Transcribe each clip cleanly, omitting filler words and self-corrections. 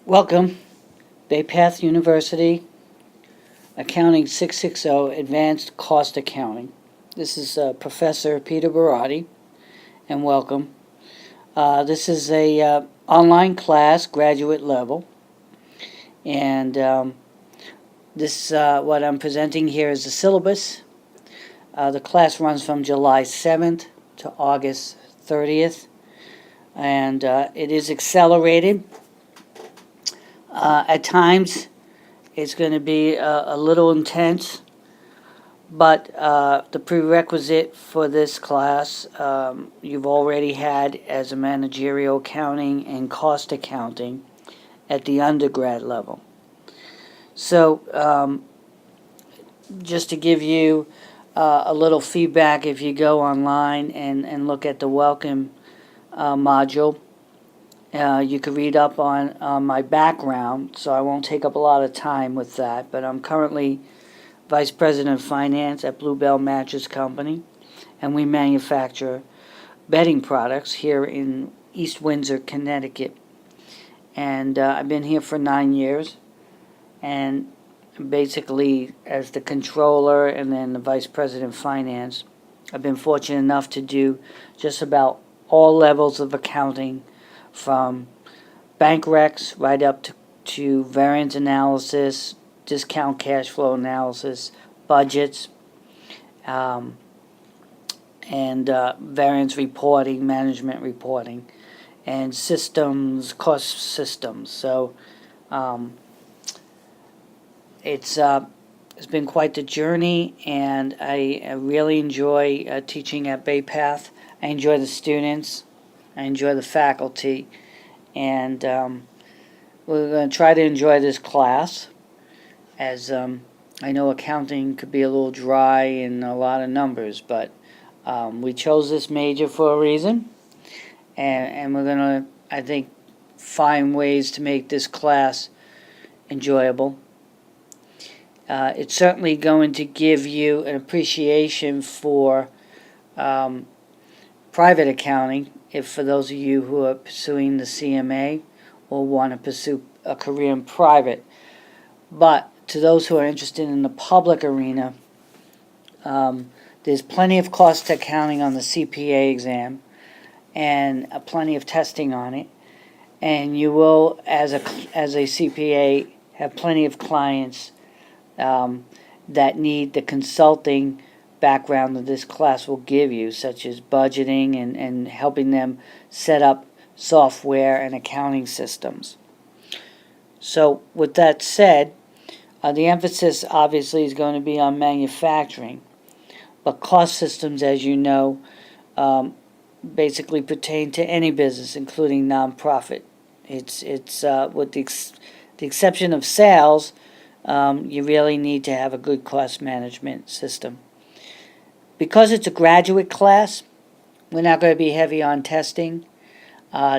Welcome, Bay Path University, Accounting 660, Advanced Cost Accounting. This is Professor Peter Barotti, and welcome. This is a online class, graduate level, and what I'm presenting here is the syllabus. The class runs from July 7th to August 30th, and it is accelerated. At times, it's going to be a little intense, but the prerequisite for this class you've already had as a managerial accounting and cost accounting at the undergrad level. So just to give you a little feedback, if you go online and look at the welcome module, you can read up on my background, so I won't take up a lot of time with that, but I'm currently Vice President of Finance at Bluebell Mattress Company, and we manufacture bedding products here in East Windsor, Connecticut. And I've been here for 9 years, and basically as the controller and then the Vice President of Finance, I've been fortunate enough to do just about all levels of accounting, from bank recs right up to variance analysis, discount cash flow analysis, budgets, and variance reporting, management reporting, and systems, cost systems. So it's been quite the journey, and I really enjoy teaching at Bay Path. I enjoy the students. I enjoy the faculty, and we're going to try to enjoy this class, as I know accounting could be a little dry and a lot of numbers, but we chose this major for a reason, and we're going to, I think, find ways to make this class enjoyable. It's certainly going to give you an appreciation for private accounting, if for those of you who are pursuing the CMA or want to pursue a career in private. But to those who are interested in the public arena, there's plenty of cost accounting on the CPA exam, and plenty of testing on it. And you will, as a CPA, have plenty of clients that need the consulting background that this class will give you, such as budgeting and helping them set up software and accounting systems. So with that said, the emphasis obviously is going to be on manufacturing, but cost systems, as you know, basically pertain to any business, including nonprofit. It's with the exception of sales, you really need to have a good cost management system. Because it's a graduate class, we're not going to be heavy on testing.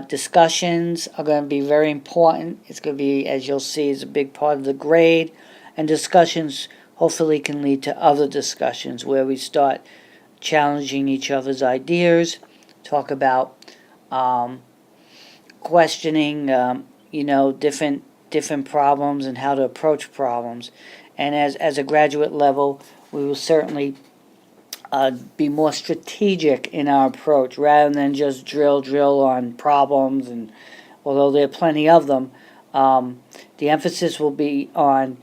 Discussions are going to be very important. It's going to be, as you'll see, is a big part of the grade, and discussions hopefully can lead to other discussions where we start challenging each other's ideas, talk about questioning, different problems and how to approach problems. And as a graduate level, we will certainly be more strategic in our approach rather than just drill on problems. And although there are plenty of them, the emphasis will be on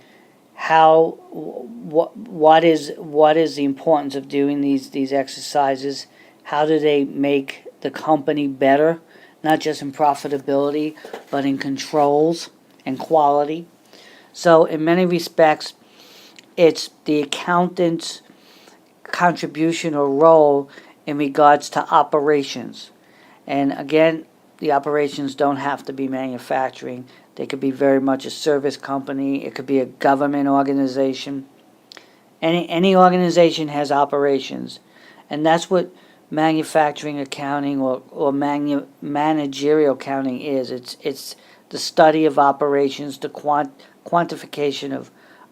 what is the importance of doing these exercises. How do they make the company better, not just in profitability, but in controls and quality? So in many respects, it's the accountant's contribution or role in regards to operations. And again, the operations don't have to be manufacturing. They could be very much a service company. It could be a government organization. Any organization has operations, and that's what manufacturing accounting or managerial accounting is. It's the study of operations, the quantification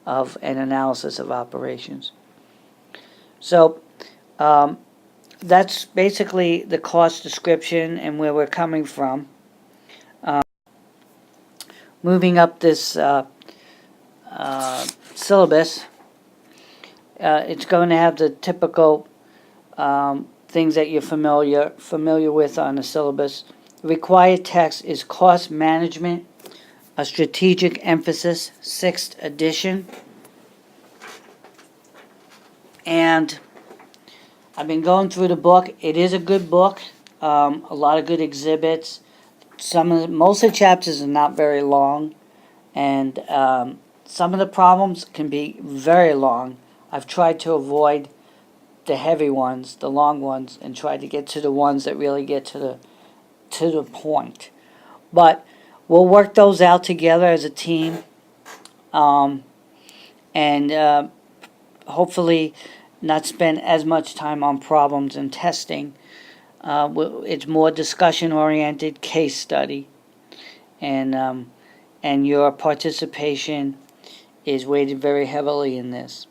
of an analysis of operations. So that's basically the cost description and where we're coming from. moving up this syllabus, it's going to have the typical things that you're familiar with on the syllabus. Required text is cost management, a strategic emphasis, 6th edition. And I've been going through the book. It is a good book. A lot of good exhibits. Most of the chapters are not very long, and some of the problems can be very long. I've tried to avoid the heavy ones, the long ones, and tried to get to the ones that really get to the point. But we'll work those out together as a team, and hopefully not spend as much time on problems and testing. It's more discussion-oriented, case study, and your participation is weighted very heavily in this.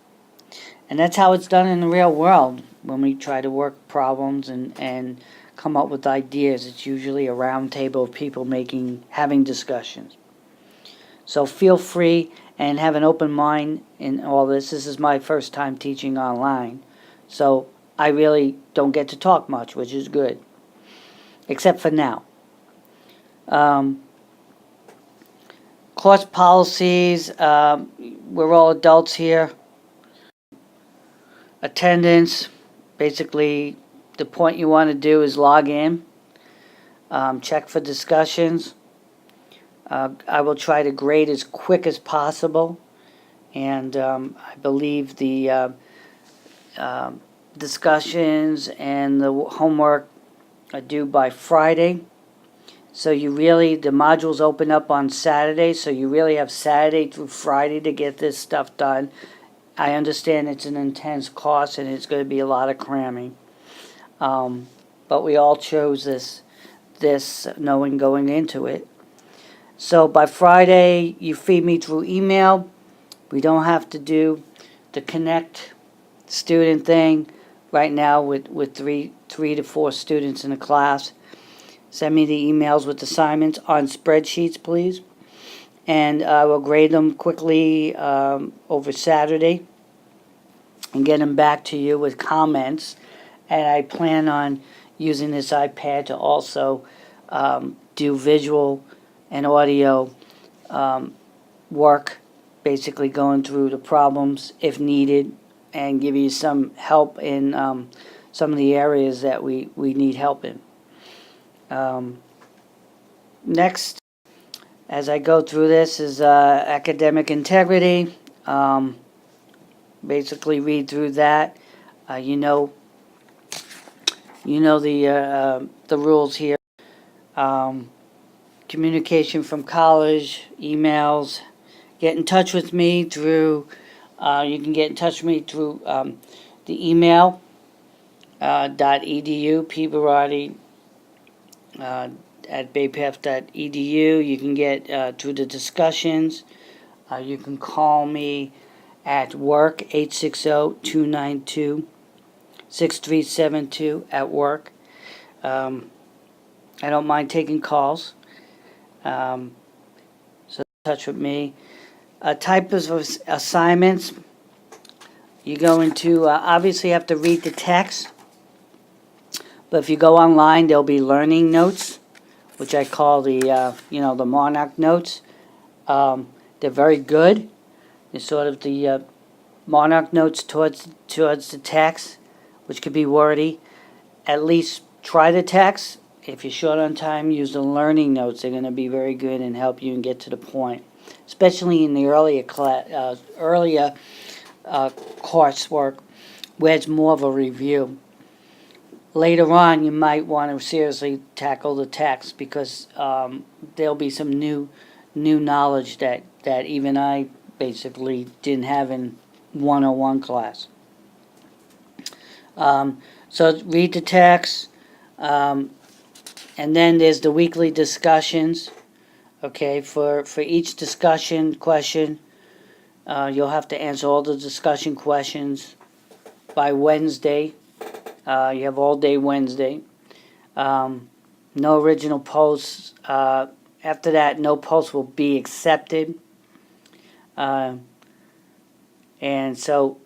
And that's how it's done in the real world when we try to work problems and come up with ideas. It's usually a round table of people having discussions. So feel free and have an open mind in all this. This is my first time teaching online, so I really don't get to talk much, which is good, except for now. Course policies, we're all adults here. Attendance, basically the point you want to do is log in, check for discussions. I will try to grade as quick as possible, and I believe the discussions and the homework are due by Friday. So the modules open up on Saturday, so you really have Saturday through Friday to get this stuff done. I understand it's an intense course and it's going to be a lot of cramming. But we all chose this knowing going into it. So by Friday, you feed me through email. We don't have to do the connect student thing right now with three to four students in a class. Send me the emails with assignments on spreadsheets, please. And I will grade them quickly over Saturday and get them back to you with comments. And I plan on using this iPad to also do visual and audio work, basically going through the problems if needed and give you some help in some of the areas that we need help in. Next, as I go through this, is academic integrity. Basically read through that. You know the rules here. Communication from college, emails. Get in touch with me through. You can get in touch with me through the email .edu pbarati at baypath.edu. You can get through the discussions. You can call me at work, 860-292-6372 at work. I don't mind taking calls. So touch with me. Types of assignments. You go into, obviously you have to read the text. But if you go online, there'll be learning notes, which I call the Monarch notes. They're very good. They're sort of the Monarch notes towards the text, which could be wordy. At least try the text. If you're short on time, use the learning notes. They're going to be very good and help you and get to the point, especially in the earlier coursework where it's more of a review. Later on, you might want to seriously tackle the text because there'll be some new knowledge that even I basically didn't have in 101 class. So read the text, and then there's the weekly discussions. Okay, for each discussion question, you'll have to answer all the discussion questions by Wednesday. You have all day Wednesday. No original posts After that, no post will be accepted. And so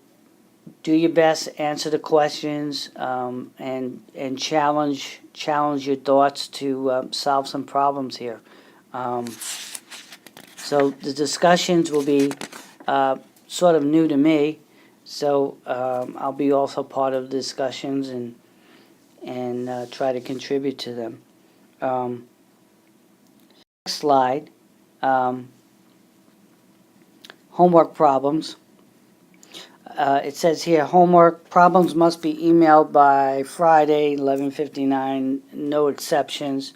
do your best, answer the questions, and challenge your thoughts to solve some problems here. So the discussions will be sort of new to me, so I'll be also part of the discussions and try to contribute to them. Next slide. Homework problems. It says here, homework problems must be emailed by Friday, 11:59, no exceptions.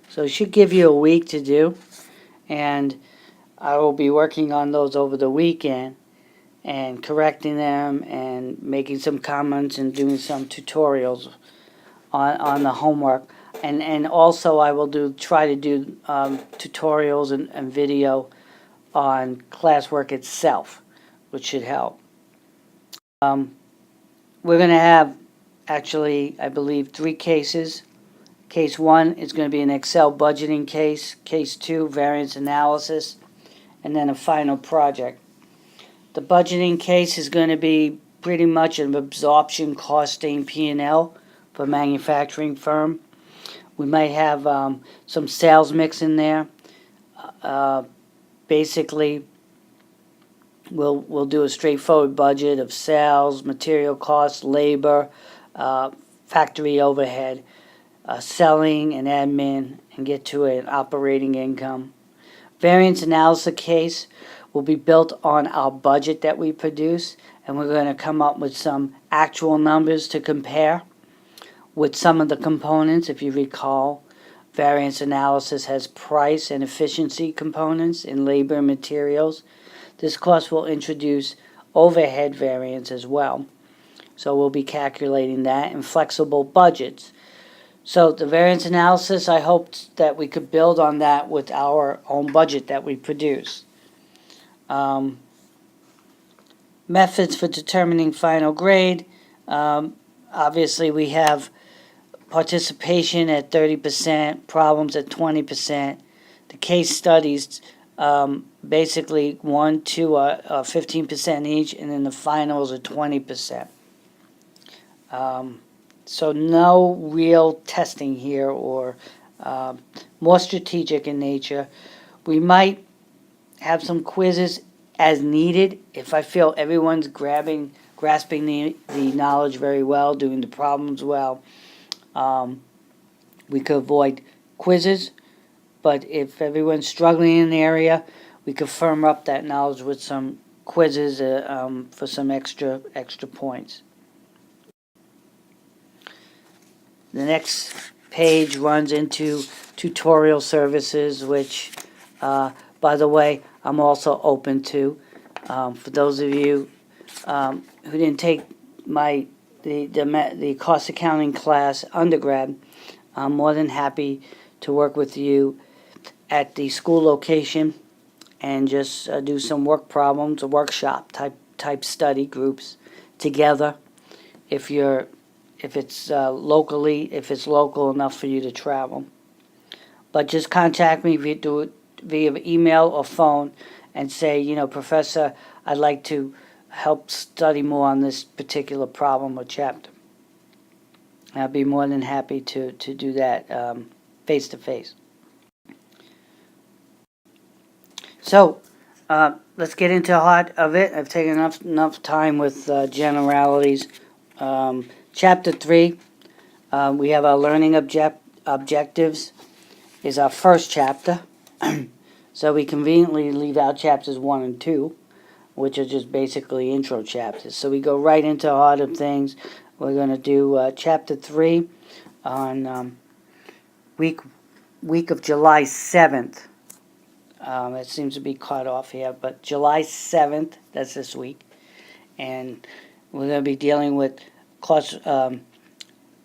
So it should give you a week to do, and I will be working on those over the weekend and correcting them and making some comments and doing some tutorials on the homework. And also I will try to do tutorials and video on classwork itself, which should help. We're going to have, actually, I believe, 3 cases. Case 1 is going to be an Excel budgeting case. Case 2, variance analysis, and then a final project. The budgeting case is going to be pretty much an absorption costing P&L for a manufacturing firm. We might have some sales mix in there. Basically, we'll do a straightforward budget of sales, material costs, labor, factory overhead, selling and admin, and get to an operating income. Variance analysis case will be built on our budget that we produce, and we're going to come up with some actual numbers to compare with some of the components. If you recall, variance analysis has price and efficiency components in labor and materials. This course will introduce overhead variance as well. So we'll be calculating that in flexible budgets. So the variance analysis, I hoped that we could build on that with our own budget that we produce. Methods for determining final grade. Obviously, we have participation at 30%, problems at 20%. The case studies, basically 1, 2 are 15% each, and then the finals are 20%. So no real testing here, or more strategic in nature. We might have some quizzes as needed if I feel everyone's grasping the knowledge very well, doing the problems well. We could avoid quizzes, but if everyone's struggling in the area, we could firm up that knowledge with some quizzes for some extra points. The next page runs into tutorial services, which, by the way, I'm also open to. For those of you who didn't take the cost accounting class undergrad, I'm more than happy to work with you at the school location and just do some work problems, a workshop type study groups together. If it's local enough for you to travel. But just contact me via email or phone and say, Professor, I'd like to help study more on this particular problem or chapter. I'll be more than happy to do that face to face. So let's get into the heart of it. I've taken enough time with generalities. Chapter 3, we have our learning objectives, is our first chapter. So we conveniently leave out chapters 1 and 2, which are just basically intro chapters. So we go right into the heart of things. We're going to do chapter 3 on week of July 7th. It seems to be cut off here, but July 7th, that's this week. And we're going to be dealing with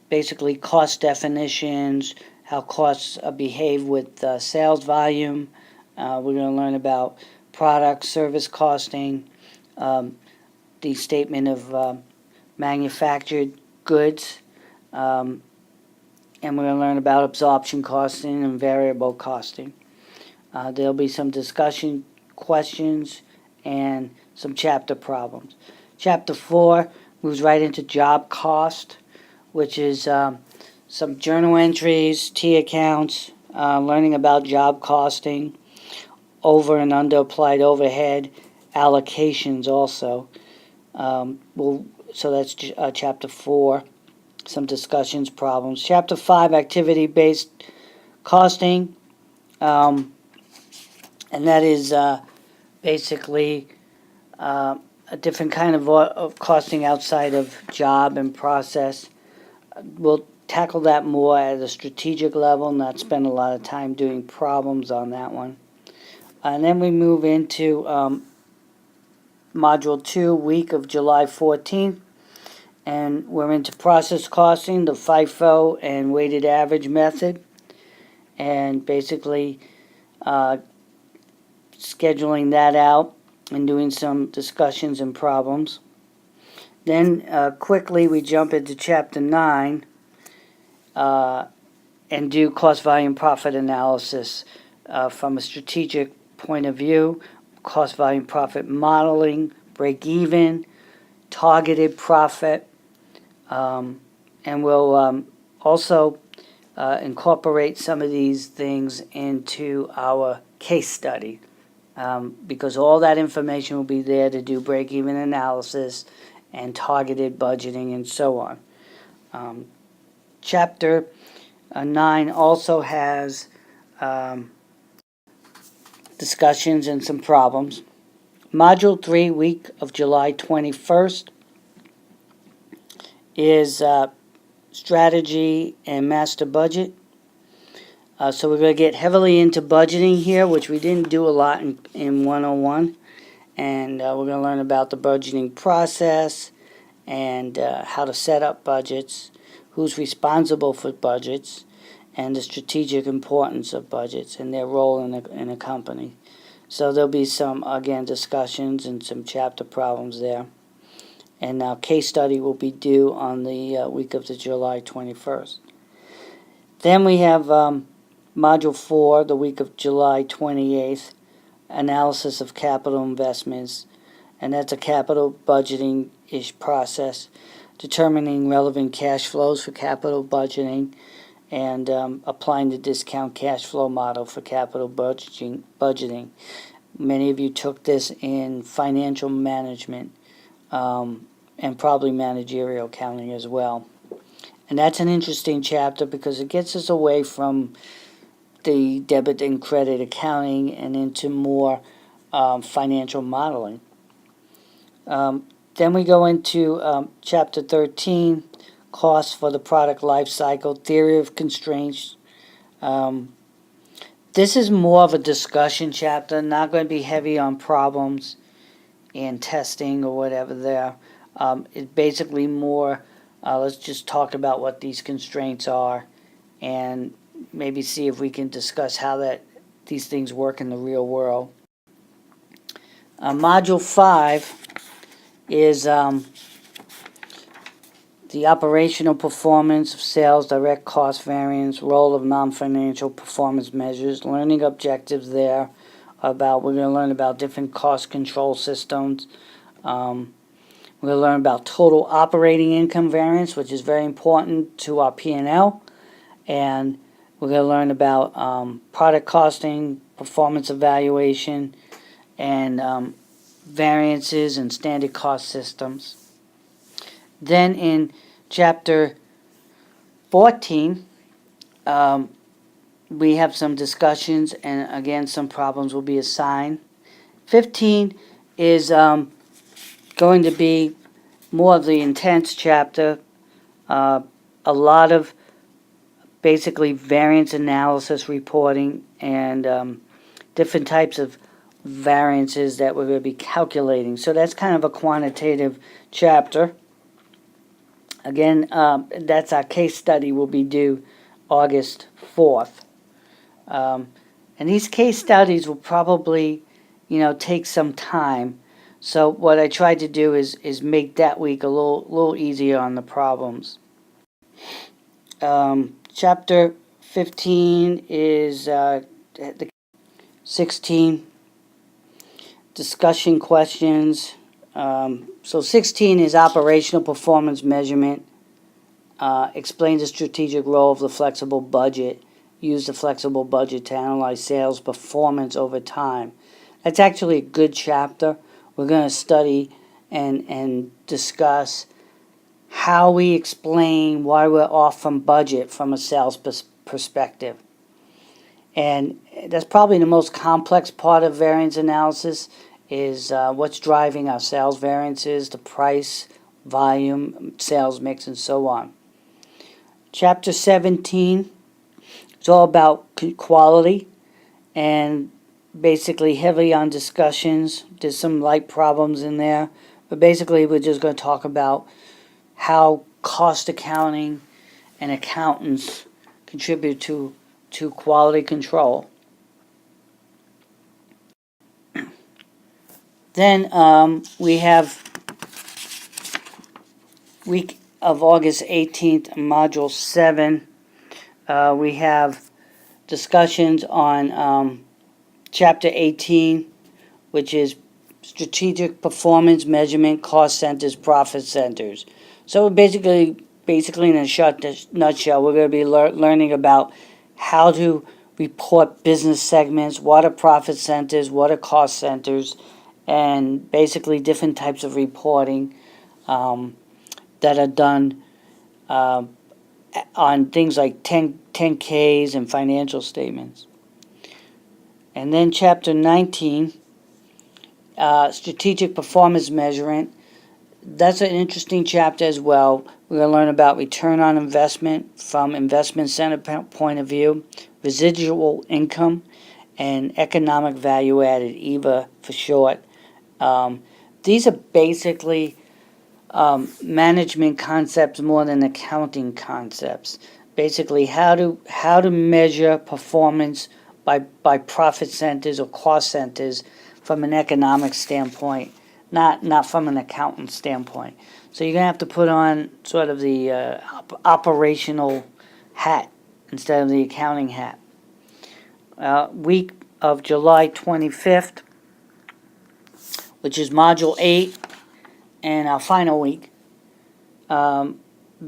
basically cost definitions, how costs behave with sales volume. We're going to learn about product, service costing, the statement of manufactured goods, and we're going to learn about absorption costing and variable costing. There'll be some discussion questions and some chapter problems. Chapter 4 moves right into job cost, which is some journal entries, T accounts, learning about job costing, over and under applied overhead, allocations also. So that's chapter 4, some discussions, problems. Chapter 5, activity-based costing, and that is basically a different kind of costing outside of job and process. We'll tackle that more at a strategic level, not spend a lot of time doing problems on that one. And then we move into Module 2, week of July 14th, and we're into process costing, the FIFO and weighted average method, and basically scheduling that out and doing some discussions and problems. Then quickly we jump into Chapter 9 and do cost, volume, profit analysis from a strategic point of view, cost, volume, profit modeling, break even, targeted profit, and we'll also incorporate some of these things into our case study, because all that information will be there to do break-even analysis and targeted budgeting and so on. Chapter 9 also has discussions and some problems. Module 3, week of July 21st, is strategy and master budget. So we're going to get heavily into budgeting here, which we didn't do a lot in 101. And we're going to learn about the budgeting process and how to set up budgets, who's responsible for budgets, and the strategic importance of budgets and their role in a company. So there'll be some, again, discussions and some chapter problems there. And now case study will be due on the week of the July 21st. Then we have Module 4, the week of July 28th, analysis of capital investments. And that's a capital budgeting-ish process, determining relevant cash flows for capital budgeting and applying the discount cash flow model for capital budgeting. Many of you took this in financial management and probably managerial accounting as well. And that's an interesting chapter because it gets us away from the debit and credit accounting and into more financial modeling. Then we go into Chapter 13, costs for the product life cycle, theory of constraints. This is more of a discussion chapter, not going to be heavy on problems and testing or whatever there. It's basically more, let's just talk about what these constraints are and maybe see if we can discuss how these things work in the real world. Module 5 is the operational performance of sales, direct cost variance, role of non-financial performance measures, learning objectives there. We're going to learn about different cost control systems. We're going to learn about total operating income variance, which is very important to our P&L. And we're going to learn about product costing, performance evaluation, and variances and standard cost systems. Then in Chapter 14, we have some discussions and again some problems will be assigned. 15 is going to be more of the intense chapter. A lot of basically variance analysis reporting and different types of variances that we're going to be calculating. So that's kind of a quantitative chapter. Again, that's our case study will be due August 4th. And these case studies will probably, take some time. So what I tried to do is make that week a little easier on the problems. Chapter 15 is 16, discussion questions. So 16 is operational performance measurement. Explain the strategic role of the flexible budget. Use the flexible budget to analyze sales performance over time. That's actually a good chapter. We're going to study and discuss how we explain why we're off from budget from a sales perspective. And that's probably the most complex part of variance analysis is what's driving our sales variances, the price, volume, sales mix, and so on. Chapter 17 is all about quality and basically heavy on discussions. There's some light problems in there, but basically we're just going to talk about how cost accounting and accountants contribute to quality control. Then we have week of August 18th, Module 7. We have discussions on Chapter 18, which is Strategic Performance Measurement, Cost Centers, Profit Centers. So basically in a nutshell, we're going to be learning about how to report business segments, what are profit centers, what are cost centers, and basically different types of reporting that are done on things like 10Ks and financial statements. And then Chapter 19, Strategic Performance Measurement. That's an interesting chapter as well. We're going to learn about return on investment from investment center point of view, residual income, and economic value added, EVA for short. These are basically management concepts more than accounting concepts. Basically, how to measure performance by profit centers or cost centers from an economic standpoint, not from an accountant standpoint. So you're going to have to put on sort of the operational hat instead of the accounting hat. Week of July 25th, which is Module 8, and our final week.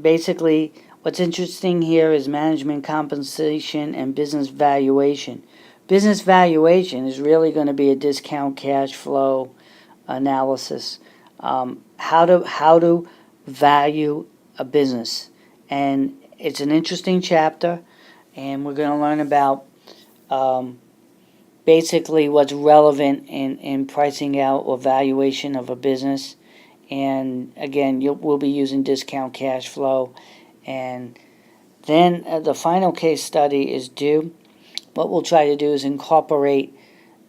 Basically, what's interesting here is management compensation and business valuation. Business valuation is really going to be a discount cash flow analysis. How to value a business. And it's an interesting chapter, and we're going to learn about basically what's relevant in pricing out or valuation of a business. And again, we'll be using discount cash flow. And then the final case study is due. What we'll try to do is incorporate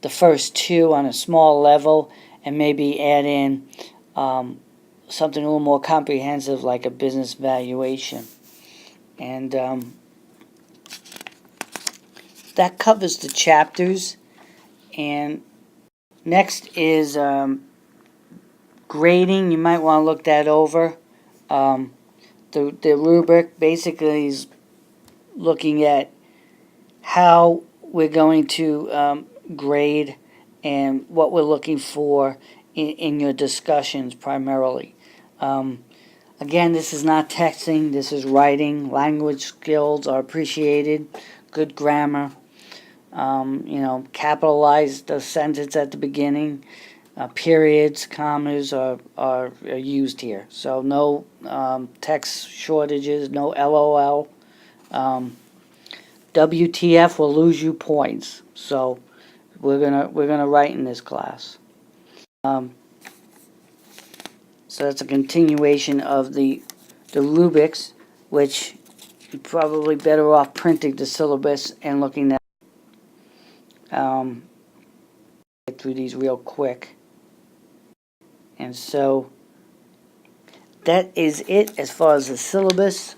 the first two on a small level and maybe add in something a little more comprehensive like a business valuation. And that covers the chapters. And next is grading. You might want to look that over. The rubric basically is looking at how we're going to grade and what we're looking for in your discussions primarily. Again, this is not texting, this is writing. Language skills are appreciated, good grammar. Capitalize the sentence at the beginning. Periods, commas are used here. So no text shortages, no LOL. WTF will lose you points. So we're gonna write in this class. So that's a continuation of the rubrics, which you're probably better off printing the syllabus and looking at. Get through these real quick. And so that is it as far as the syllabus.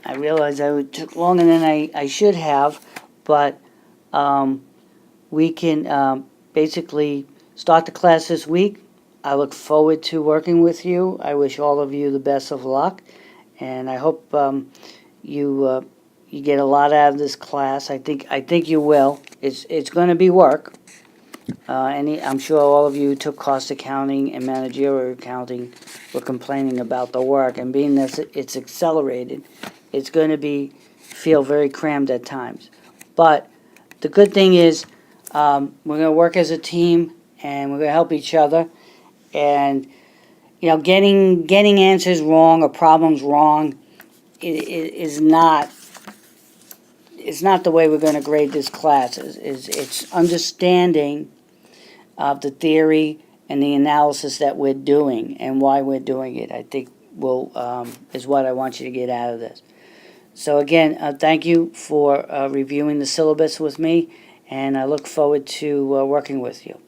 I realize I took longer than I should have, but we can basically start the class this week. I look forward to working with you. I wish all of you the best of luck, and I hope you get a lot out of this class. I think you will. It's going to be work. I'm sure all of you who took cost accounting and managerial accounting were complaining about the work, and being that it's accelerated, it's going to feel very crammed at times. But the good thing is, we're going to work as a team, and we're going to help each other. And getting answers wrong or problems wrong is not. It's not the way we're going to grade this class. It's understanding of the theory and the analysis that we're doing and why we're doing it. I think is what I want you to get out of this. So again, thank you for reviewing the syllabus with me, and I look forward to working with you.